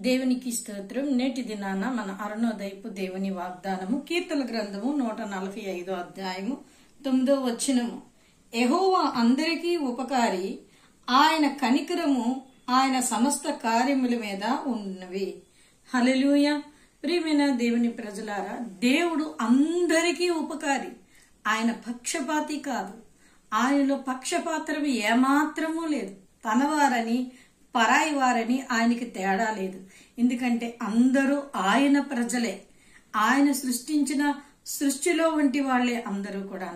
దేవునికి స్తోత్రం. నేటి దినాన మన అరుణోదయపు దేవుని వాగ్దానము కీర్తన గ్రంథము 145 అధ్యాయము 9వ వచనము. యెహోవా అందరికీ ఉపకారి, ఆయన కనికరము ఆయన సమస్త కార్యముల మీద ఉన్నవి. హల్లెలూయా. ప్రియమైన దేవుని ప్రజలారా, దేవుడు అందరికీ ఉపకారి. ఆయన పక్షపాతి కాదు. ఆయనలో పక్షపాతం ఏమాత్రమూ లేదు. తనవారని పరాయి వారని ఆయనకి తేడా లేదు. ఎందుకంటే అందరూ ఆయన ప్రజలే, ఆయన సృష్టించిన సృష్టిలో వంటి వాళ్లే అందరూ కూడా.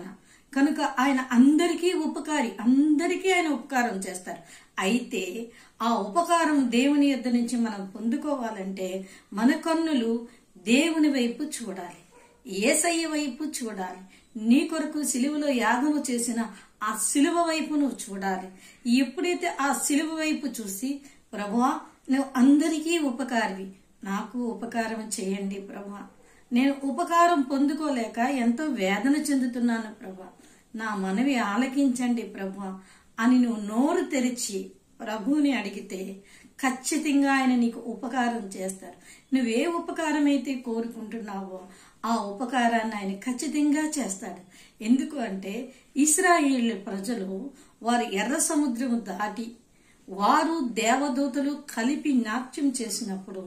కనుక ఆయన అందరికీ ఉపకారి, అందరికీ ఆయన ఉపకారం చేస్తారు. అయితే ఆ ఉపకారం దేవుని యొద్ద నుంచి మనం పొందుకోవాలంటే మన కన్నులు దేవుని వైపు చూడాలి, యేసయ్య వైపు చూడాలి. నీ కొరకు సిలువలో యాగము చేసిన ఆ సిలువ వైపు నువ్వు చూడాలి. ఎప్పుడైతే ఆ సిలువ వైపు చూసి, ప్రభువా నువ్వు అందరికీ ఉపకారివి, నాకు ఉపకారం చేయండి ప్రభువా, నేను ఉపకారం పొందుకోలేక ఎంతో వేదన చెందుతున్నాను ప్రభువా, నా మనవి ఆలకించండి ప్రభువా అని నువ్వు నోరు తెరిచి ప్రభువుని అడిగితే ఖచ్చితంగా ఆయన నీకు ఉపకారం చేస్తారు. నువ్వే ఉపకారం అయితే కోరుకుంటున్నావో ఆ ఉపకారాన్ని ఆయన ఖచ్చితంగా చేస్తాడు. ఎందుకు అంటే ఇశ్రాయేలు ప్రజలు వారు ఎర్ర సముద్రము దాటి వారు దేవదూతలు కలిపి నాట్యం చేసినప్పుడు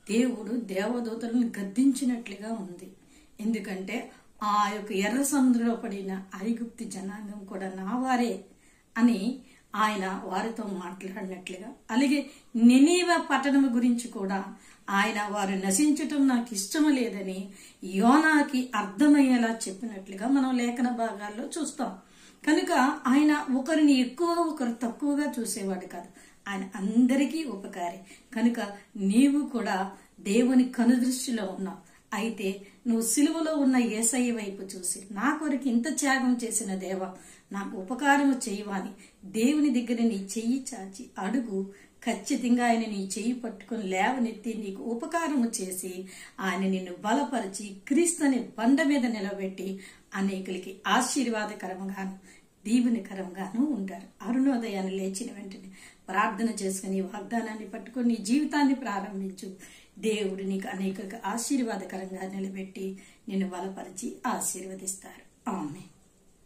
దేవుడు దేవదూతలను గద్దించినట్లుగా ఉంది. ఎందుకంటే ఆ యొక్క ఎర్ర సముద్రంలో పడిన ఐగుప్తు జనాంగం కూడా నా వారే అని ఆయన వారితో మాట్లాడినట్లుగా, అలాగే నినీవే పట్టణం గురించి కూడా ఆయన వారు నశించటం నాకు ఇష్టము లేదని యోనాకి అర్థమయ్యేలా చెప్పినట్లుగా మనం లేఖన భాగాల్లో చూస్తాం. కనుక ఆయన ఒకరిని ఎక్కువ ఒకరు తక్కువగా చూసేవాడు కాదు. ఆయన అందరికీ ఉపకారి. కనుక నీవు కూడా దేవుని కనుదృష్టిలో ఉన్నావు. అయితే నువ్వు సిలువలో ఉన్న యేసయ్య వైపు చూసి, నా కొరకు ఇంత త్యాగం చేసిన దేవా నాకు ఉపకారము చేయవని దేవుని దగ్గర నీ చెయ్యి చాచి అడుగు. ఖచ్చితంగా ఆయన నీ చెయ్యి పట్టుకుని లేవనెత్తి నీకు ఉపకారము చేసి ఆయన నిన్ను బలపరిచి క్రీస్తుని బండ మీద నిలబెట్టి అనేకులకి ఆశీర్వాదకరంగాను దీవెనకరంగాను ఉంటారు. అరుణోదయాన్ని లేచిన వెంటనే ప్రార్థన చేసుకుని వాగ్దానాన్ని పట్టుకుని నీ జీవితాన్ని ప్రారంభించు. దేవుడు నీకు అనేకులకు ఆశీర్వాదకరంగా నిలబెట్టి నిన్ను బలపరిచి ఆశీర్వదిస్తారు. ఆమేన్.